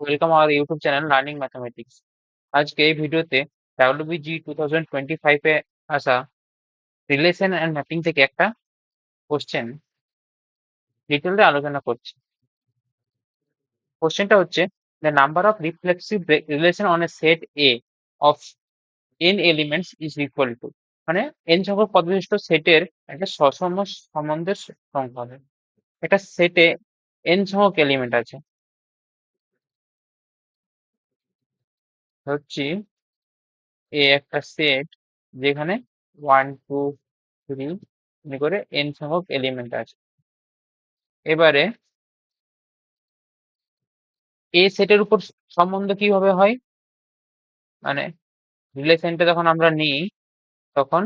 Welcome our YouTube channel learning mathematics. আজকে এই ভিডিওতে ডাব্লিউবিজি 2025 এ আসা রিলেশন অ্যান্ড ম্যাপিং থেকে একটা কোশ্চেন ডিটেলসে আলোচনা করছি। কোশ্চেনটা হচ্ছে the number of reflexive relation on a set A of n elements is equal to, মানে n সংখ্যক পদবিশিষ্ট সেটের একটা সসম সম্বন্ধের সংখ্যা হবে। একটা সেটে n সংখ্যক এলিমেন্ট আছে, হচ্ছে এ একটা সেট যেখানে 1 2 3 করে n সংখ্যক এলিমেন্ট আছে। এবারে এ সেটের উপর সম্বন্ধ কিভাবে হয়, মানে রিলেশনটা যখন আমরা নিই তখন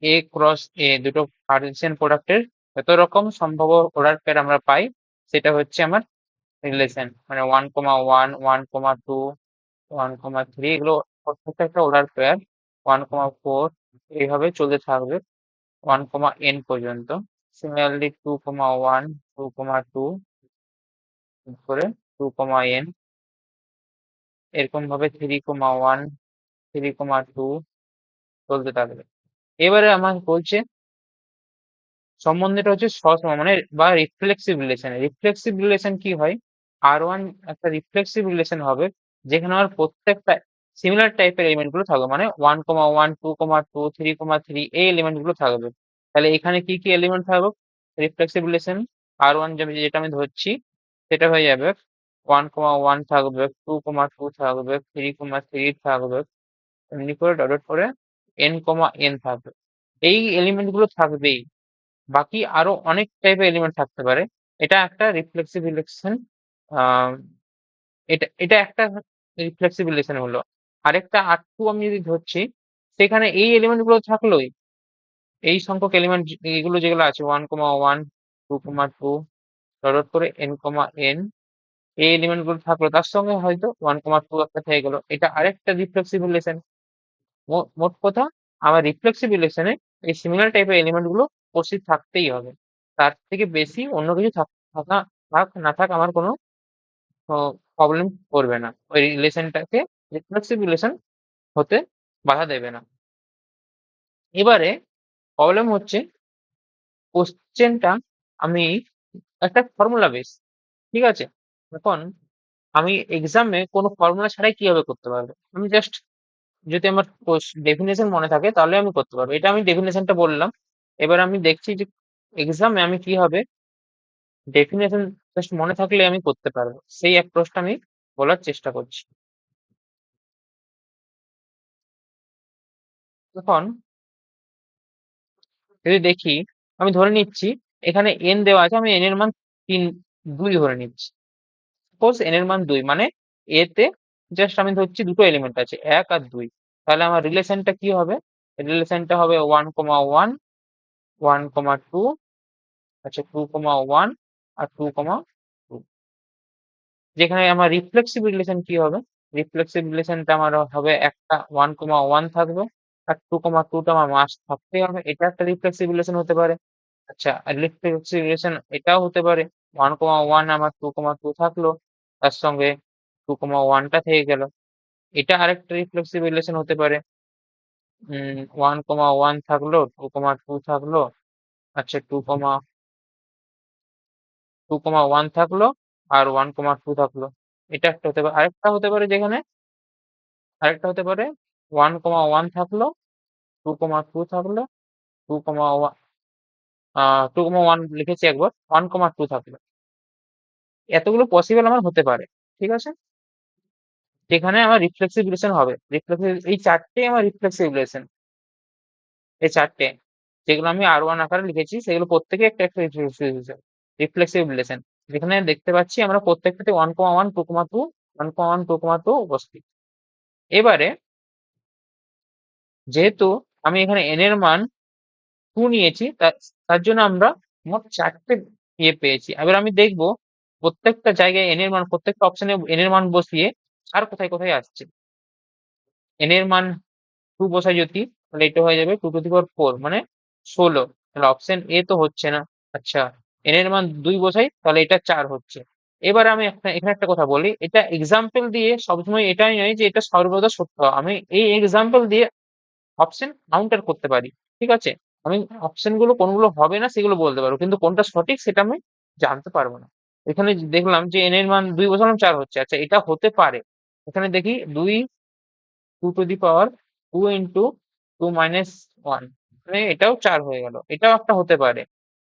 এ ক্রস এ দুটো কার্টেসিয়ান প্রোডাক্টের যত রকম সম্ভব অর্ডার পেয়ার আমরা পাই সেটা হচ্ছে আমার রিলেশন, মানে 1,1 1,2 1,3 এগুলো প্রত্যেকটা একটা অর্ডার পেয়ার। 1,4 এইভাবে চলতে থাকবে 1,n পর্যন্ত। সিমিলারলি 2,1 2,2 করে 2,n, এরকম ভাবে 3,1 3,2 চলতে থাকবে। এবারে আমার বলছে সম্বন্ধটা হচ্ছে সসম, মানে বা রিফ্লেক্সিভ রিলেশন। রিফ্লেক্সিভ রিলেশন কি হয়, R1 একটা রিফ্লেক্সিভ রিলেশন হবে যেখানে আমার প্রত্যেকটা সিমিলার টাইপের এলিমেন্ট গুলো থাকবে, মানে 1,1 2,2 3,3 এই এলিমেন্ট গুলো থাকবে। তাহলে এখানে কি কি এলিমেন্ট থাকবে রিফ্লেক্সিভ রিলেশন R1 যেটা আমি ধরছি সেটা হয়ে যাবে 1,1 থাকবে, 2,2 থাকবে, 3,3 থাকবে, এমনি করে ডট ডট করে n, থাকবে। এই এলিমেন্ট গুলো থাকবেই, বাকি আরো অনেক টাইপের এলিমেন্ট থাকতে পারে। এটা একটা রিফ্লেক্সিভ রিলেশন। এটা এটা একটা রিফ্লেক্সিভ রিলেশন হলো। আরেকটা R2 আমি যদি ধরছি, সেখানে এই এলিমেন্ট গুলো থাকলোই, এই সংখ্যক এলিমেন্ট এগুলো যেগুলো আছে 1,1 2,2 ডট করে n, এই এলিমেন্ট গুলো থাকলো, তার সঙ্গে হয়তো 1,2 একটা থেকে গেল, এটা আরেকটা রিফ্লেক্সিভ রিলেশন। মোট কথা আমার রিফ্লেক্সিভ রিলেশনে এই সিমিলার টাইপের এলিমেন্ট গুলো উপস্থিত থাকতেই হবে। তার থেকে বেশি অন্য কিছু থাকা থাক না থাক আমার কোনো প্রবলেম করবে না, ওই রিলেশনটাকে রিফ্লেক্সিভ রিলেশন হতে বাধা দেবে না। এবারে প্রবলেম হচ্ছে কোশ্চেনটা আমি একটা ফর্মুলা বেস, ঠিক আছে। এখন আমি এক্সামে কোনো ফর্মুলা ছাড়াই কিভাবে করতে পারবো, আমি জাস্ট যদি আমার ডেফিনেশন মনে থাকে তাহলে আমি করতে পারবো। এটা আমি ডেফিনেশনটা বললাম, এবার আমি দেখছি যে এক্সামে আমি কিভাবে ডেফিনেশন জাস্ট মনে থাকলে আমি করতে পারবো, সেই অ্যাপ্রোচটা আমি বলার চেষ্টা করছি। এখন যদি দেখি, আমি ধরে নিচ্ছি এখানে n দেওয়া আছে, আমি n এর মান 2 ধরে নিচ্ছি। সাপোজ n এর মান 2, মানে a তে জাস্ট আমি ধরছি দুটো এলিমেন্ট আছে 1 আর 2। তাহলে আমার রিলেশনটা কি হবে, রিলেশনটা হবে 1,1 1,2, আচ্ছা 2,1 আর 2,2। যেখানে আমার রিফ্লেক্সিভ রিলেশন কি হবে, রিফ্লেক্সিভ রিলেশনটা আমার হবে একটা 1,1 থাকবে আর 2,2টা আমার মাস থাকতেই হবে, এটা একটা রিফ্লেক্সিভ রিলেশন হতে পারে। আচ্ছা, রিফ্লেক্সিভ রিলেশন এটাও হতে পারে 1,1 আমার 2,2 থাকলো, তার সঙ্গে 2,1টা থেকে গেল, এটা আরেকটা রিফ্লেক্সিভ রিলেশন হতে পারে। 1,1 থাকলো, 2,2 থাকলো, আচ্ছা 2,1 থাকলো আর 1,2 থাকলো, এটা একটা হতে পারে। আরেকটা হতে পারে 1,1 থাকলো, 2,2 থাকলো, 2,1 2,1 লিখেছি একবার, 1,2 থাকলো। এতগুলো পসিবল আমার হতে পারে, ঠিক আছে। যেখানে আমার রিফ্লেক্সিভ রিলেশন হবে, রিফ্লেক্সিভ এই চারটেই আমার রিফ্লেক্সিভ রিলেশন। এই চারটে যেগুলো আমি R1 আকারে লিখেছি সেগুলো প্রত্যেকে একটা একটা রিফ্লেক্সিভ রিলেশন, যেখানে দেখতে পাচ্ছি আমরা প্রত্যেকটাতে 1,1 2,2 1,1 2,2 উপস্থিত। এবারে যেহেতু আমি এখানে n এর মান 2 নিয়েছি, তার জন্য আমরা মোট চারটে ইয়ে পেয়েছি। এবার আমি দেখবো প্রত্যেকটা জায়গায় n এর মান, প্রত্যেকটা অপশনে n এর মান বসিয়ে আর কোথায় কোথায় আসছে। n এর মান 2 বসাই যদি, তাহলে এটা হয়ে যাবে 2 টু দি পাওয়ার 4, মানে 16। তাহলে অপশন এ তো হচ্ছে না। আচ্ছা, n এর মান 2 বসাই, তাহলে এটা 4 হচ্ছে। এবার আমি এখানে একটা কথা বলি, এটা এক্সাম্পল দিয়ে সবসময় এটাই নয় যে এটা সর্বদা সত্য। আমি এই এক্সাম্পল দিয়ে অপশন কাউন্টার করতে পারি। ঠিক আছে, আমি অপশন গুলো কোনগুলো হবে না সেগুলো বলতে পারবো, কিন্তু কোনটা সঠিক সেটা আমি জানতে পারবো না। এখানে দেখলাম যে এন এর মান 2 বসালাম 4 হচ্ছে, আচ্ছা এটা হতে পারে। এখানে দেখি 2 টু দি পাওয়ার 2 ইন্টু 2 - 1, মানে এটাও 4 হয়ে গেল, এটাও একটা হতে পারে।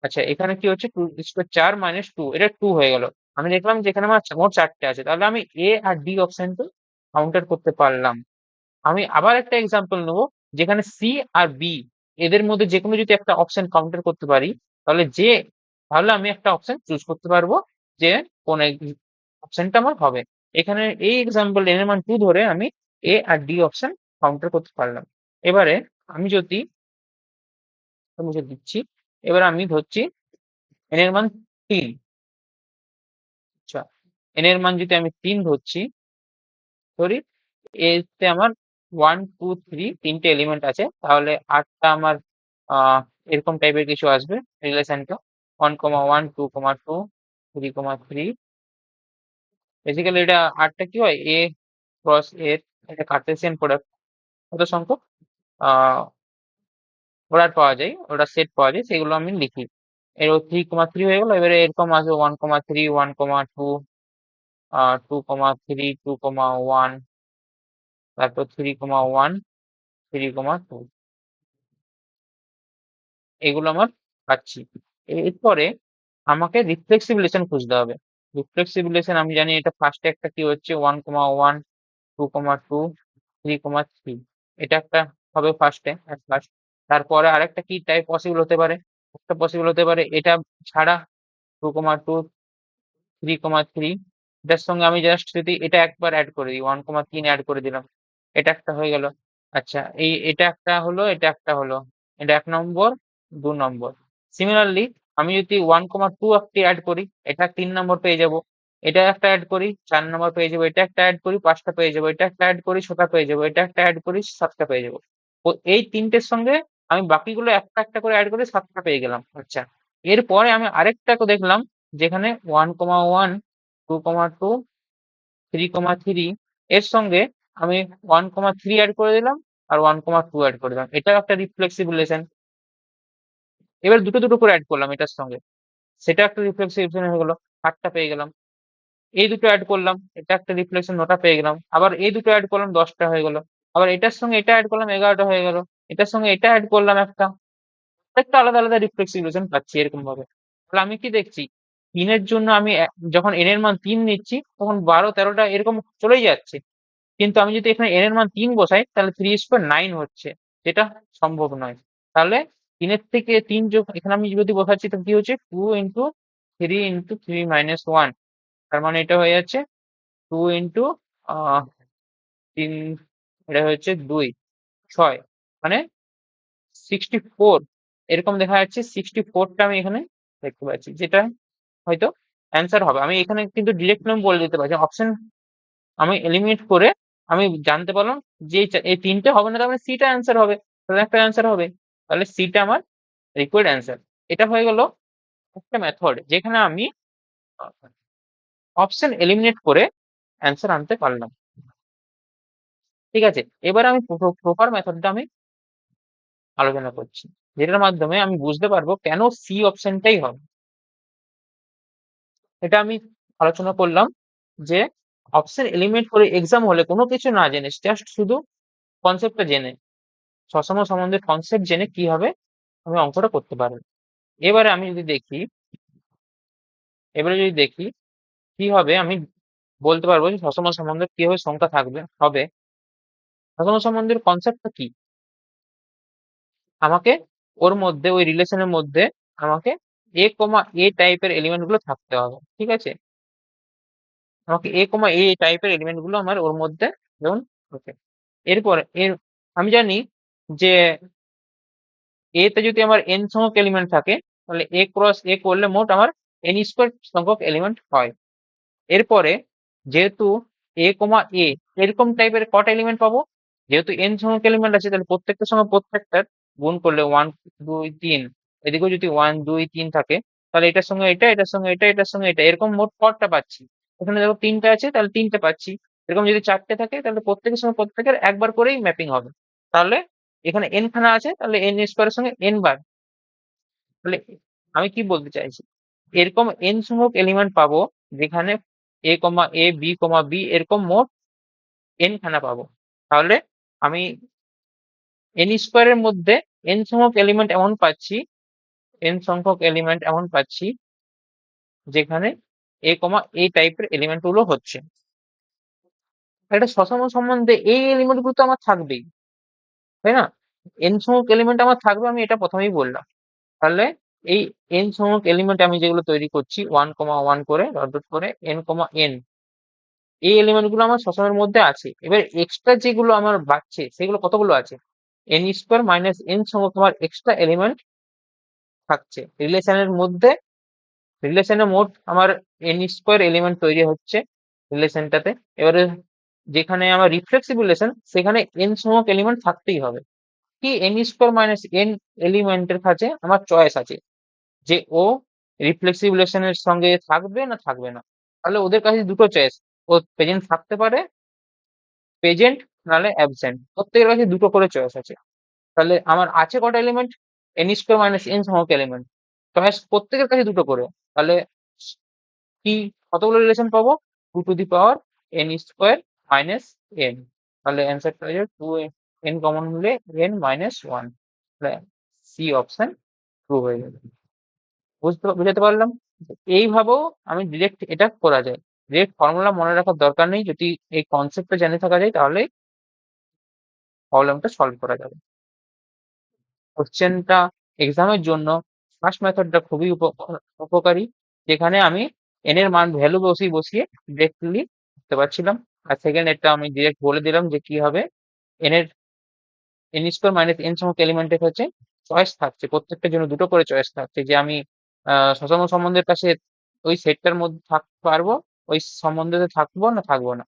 আচ্ছা এখানে কি হচ্ছে, 2 4 - 2, এটা 2 হয়ে গেল। আমি দেখলাম যে এখানে আমার মোট 4টে আছে, তাহলে আমি এ আর ডি অপশনটা কাউন্টার করতে পারলাম। আমি আবার একটা এক্সাম্পল নেবো, যেখানে সি আর বি এদের মধ্যে যে কোনো যদি একটা অপশন কাউন্টার করতে পারি, তাহলে তাহলে আমি একটা অপশন চুজ করতে পারবো যে কোন অপশনটা আমার হবে। এখানে এই এক্সাম্পল এন এর মান 2 ধরে আমি এ আর ডি অপশন কাউন্টার করতে পারলাম। এবারে আমি যদি মুছে দিচ্ছি, এবার আমি ধরছি এন এর মান 3। আচ্ছা, এন এর মান যদি আমি 3 ধরছি, ধরি এতে আমার 1 2 3 তিনটে এলিমেন্ট আছে, তাহলে আটটা আমার আহ এরকম টাইপের কিছু আসবে রিলেশনটা, 1 - 1 2 - 2 3 - 3। বেসিক্যালি এটা আটটা কি হয়, এ ক্রস এ, এটা কার্টেসিয়ান প্রোডাক্ট, কত সংখ্যক প্রোডাক্ট পাওয়া যায়, ওটা সেট পাওয়া যায়, সেগুলো আমি লিখি। এর 3 - 3 হয়ে গেল। এবারে এরকম আসবে 1 - 3 1 - 2 2 - 3 2 - 1, তারপর 3 - 1 3 - 2, এগুলো আমার পাচ্ছি। এরপরে আমাকে রিফ্লেক্সিবিলিটিশন খুঁজতে হবে। রিফ্লেক্সিবিলিটিশন আমি জানি এটা ফার্স্টে একটা কি হচ্ছে 1 - 1 2 - 2 3 - 3, এটা একটা হবে ফার্স্টে ফার্স্ট। তারপরে আরেকটা কি টাইপ পসিবল হতে পারে, একটা পসিবল হতে পারে এটা ছাড়া 2 - 2 3 - 3, এটার সঙ্গে আমি জাস্ট যদি এটা একবার অ্যাড করে দিই 1 - 3 অ্যাড করে দিলাম, এটা একটা হয়ে গেল। আচ্ছা এটা একটা হলো, এটা একটা হলো, এটা 1 নম্বর 2 নম্বর। সিমিলারলি আমি যদি 1 - 2 একটি অ্যাড করি, এটা 3 নম্বর পেয়ে যাব। এটা একটা অ্যাড করি 4 নম্বর পেয়ে যাবো, এটা একটা অ্যাড করি 5টা পেয়ে যাবো, এটা একটা অ্যাড করি 6টা পেয়ে যাবো, এটা একটা অ্যাড করি 7টা পেয়ে যাবো। তো এই তিনটের সঙ্গে আমি বাকিগুলো একটা একটা করে অ্যাড করে 7টা পেয়ে গেলাম। আচ্ছা এরপরে আমি আরেকটা দেখলাম, যেখানে 1 - 1 2 - 2 3 - 3 এর সঙ্গে আমি 1 - 3 অ্যাড করে দিলাম আর 1 - 2 অ্যাড করে দিলাম, এটাও একটা রিফ্লেক্সিবিলিটিশন। এবার দুটো দুটো করে অ্যাড করলাম এটার সঙ্গে, সেটা একটা রিফ্লেক্সিবিলিটিশন হয়ে গেল, 8টা পেয়ে গেলাম। এই দুটো অ্যাড করলাম, এটা একটা রিফ্লেকশন, 9টা পেয়ে গেলাম। আবার এই দুটো অ্যাড করলাম, 10টা হয়ে গেল। আবার এটার সঙ্গে এটা অ্যাড করলাম, 11টা হয়ে গেল। এটার সঙ্গে এটা অ্যাড করলাম একটা, একটা আলাদা আলাদা রিফ্লেক্সিবিলিটিশন পাচ্ছি এরকম ভাবে। তাহলে আমি কি দেখছি, তিনের জন্য আমি যখন এন এর মান 3 নিচ্ছি, তখন 12 13টা এরকম চলেই যাচ্ছে। কিন্তু আমি যদি এখানে এন এর মান 3 বসাই, তাহলে 3 স্কোয়ার 9 হচ্ছে, যেটা সম্ভব নয়। তাহলে 3-এর থেকে 3 যোগ এখানে আমি যদি বসাচ্ছি, তো কি হচ্ছে 2 × 3 × 3 - 1, তার মানে এটা হয়ে যাচ্ছে 2 × 3, এটা হচ্ছে 2 6, মানে 64 এরকম দেখা যাচ্ছে। 64টা আমি এখানে দেখতে পাচ্ছি, যেটা হয়তো অ্যান্সার হবে। আমি এখানে কিন্তু ডিরেক্ট আমি বলে দিতে পারছি অপশন, আমি এলিমিনেট করে আমি জানতে পারলাম যে এই তিনটে হবে না, তার মানে সিটা অ্যান্সার হবে, তাহলে একটা অ্যান্সার হবে। তাহলে সিটা আমার রিকোয়ার্ড অ্যান্সার। এটা হয়ে গেল একটা মেথড যেখানে আমি অপশন এলিমিনেট করে অ্যান্সার আনতে পারলাম। ঠিক আছে, এবার আমি প্রপার মেথডটা আমি আলোচনা করছি, যেটার মাধ্যমে আমি বুঝতে পারবো কেন সি অপশনটাই হবে। এটা আমি আলোচনা করলাম যে অপশন এলিমিনেট করে এক্সাম হলে কোনো কিছু না জেনে, জাস্ট শুধু কনসেপ্টটা জেনে, সসম সম্বন্ধের কনসেপ্ট জেনে কি হবে, আমি অঙ্কটা করতে পারবো। এবারে আমি যদি দেখি, এবারে যদি দেখি কি হবে, আমি বলতে পারবো যে সসম সম্বন্ধের কিভাবে সংখ্যা হবে। সসম সম্বন্ধের কনসেপ্টটা কি, আমাকে ওর মধ্যে ওই রিলেশনের মধ্যে আমাকে এ টাইপের এলিমেন্ট গুলো থাকতে হবে। ঠিক আছে, আমাকে এ টাইপের এলিমেন্ট গুলো আমার ওর মধ্যে যেমন ওকে। এরপরে আমি জানি যে এ তে যদি আমার n সংখ্যক এলিমেন্ট থাকে, তাহলে a × a করলে মোট আমার n² সংখ্যক এলিমেন্ট হয়। এরপরে যেহেতু a, এরকম টাইপের কটা এলিমেন্ট পাবো, যেহেতু n সংখ্যক এলিমেন্ট আছে, তাহলে প্রত্যেকটার সঙ্গে প্রত্যেকটার গুণ করলে 1 2 3, এদিকেও যদি 1 2 3 থাকে, তাহলে এটার সঙ্গে এটা, এটার সঙ্গে এটা, এটার সঙ্গে এটা, এরকম মোট কটা পাচ্ছি? এখানে দেখো তিনটে আছে, তাহলে তিনটে পাচ্ছি। এরকম যদি চারটে থাকে তাহলে প্রত্যেকের সঙ্গে প্রত্যেকের একবার করেই ম্যাপিং হবে। তাহলে এখানে এন খানা আছে, তাহলে এন স্কোয়ারের সঙ্গে এন বার। তাহলে আমি কি বলতে চাইছি, এরকম এন সংখ্যক এলিমেন্ট পাবো যেখানে এ কমা এ, বি কমা বি, এরকম মোট এন খানা পাবো। তাহলে আমি এন স্কোয়ারের মধ্যে এন সংখ্যক এলিমেন্ট এমন পাচ্ছি, এন সংখ্যক এলিমেন্ট এমন পাচ্ছি যেখানে এ কমা এই টাইপের এলিমেন্ট গুলো হচ্ছে। একটা সসম সম্বন্ধে এই এলিমেন্ট গুলো তো আমার থাকবেই, তাই না? এন সংখ্যক এলিমেন্ট আমার থাকবে, আমি এটা প্রথমেই বললাম। তাহলে এই এন সংখ্যক এলিমেন্ট আমি যেগুলো তৈরি করছি 1,1 করে ডট ডট করে এন কমা এন, এই এলিমেন্ট গুলো আমার সসমের মধ্যে আছে। এবার এক্সট্রা যেগুলো আমার বাড়ছে সেগুলো কতগুলো আছে, এন স্কোয়ার মাইনাস এন সংখ্যক আমার এক্সট্রা এলিমেন্ট থাকছে রিলেশনের মধ্যে। রিলেশনে মোট আমার এন স্কোয়ার এলিমেন্ট তৈরি হচ্ছে রিলেশনটাতে। এবারে যেখানে আমার রিফ্লেক্সিভ রিলেশন সেখানে এন সংখ্যক এলিমেন্ট থাকতেই হবে। কি এন স্কোয়ার মাইনাস এন এলিমেন্টের কাছে আমার চয়েস আছে যে ও রিফ্লেক্সিভ রিলেশনের সঙ্গে থাকবে না থাকবে না। তাহলে ওদের কাছে দুটো চয়েস, ও প্রেজেন্ট থাকতে পারে, প্রেজেন্ট নাহলে অ্যাবসেন্ট, প্রত্যেকের কাছে দুটো করে চয়েস আছে। তাহলে আমার আছে কটা element, N square minus N সংখ্যক এলিমেন্ট, চয়েস প্রত্যেকের কাছে দুটো করে। তাহলে কি কতগুলো রিলেশন পাবো, two to the power N square minus N. তাহলে অ্যান্সারটা হয়ে যাবে টু, এন কমন হলে N minus one. C option true হয়ে যাবে। বুঝাতে পারলাম? এইভাবেও আমি ডিরেক্ট এটা করা যায়। ডিরেক্ট ফর্মুলা মনে রাখার দরকার নেই, যদি এই কনসেপ্টটা জেনে থাকা যায় তাহলে প্রবলেমটা সলভ করা যাবে। কোশ্চেনটা এক্সামের জন্য ফার্স্ট মেথডটা খুবই উপকারী, যেখানে আমি এন এর মান ভ্যালু বসিয়ে বসিয়ে ডিরেক্টলি করতে পারছিলাম। আর সেকেন্ড এটা আমি ডিরেক্ট বলে দিলাম যে কি হবে, এন এর এন স্কোয়ার মাইনাস এন সংখ্যক এলিমেন্টের হচ্ছে চয়েস থাকছে, প্রত্যেকটার জন্য দুটো করে চয়েস থাকছে, যে আমি সুষম সম্বন্ধের কাছে ওই সেটটার মধ্যে থাকতে পারবো, ওই সম্বন্ধে থাকবো না থাকবো না।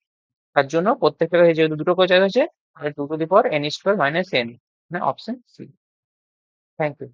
তার জন্য প্রত্যেকটার কাছে যেহেতু দুটো করে চয়েস আছে, তাহলে two to the power N square minus N, মানে অপশন সি। Thank you.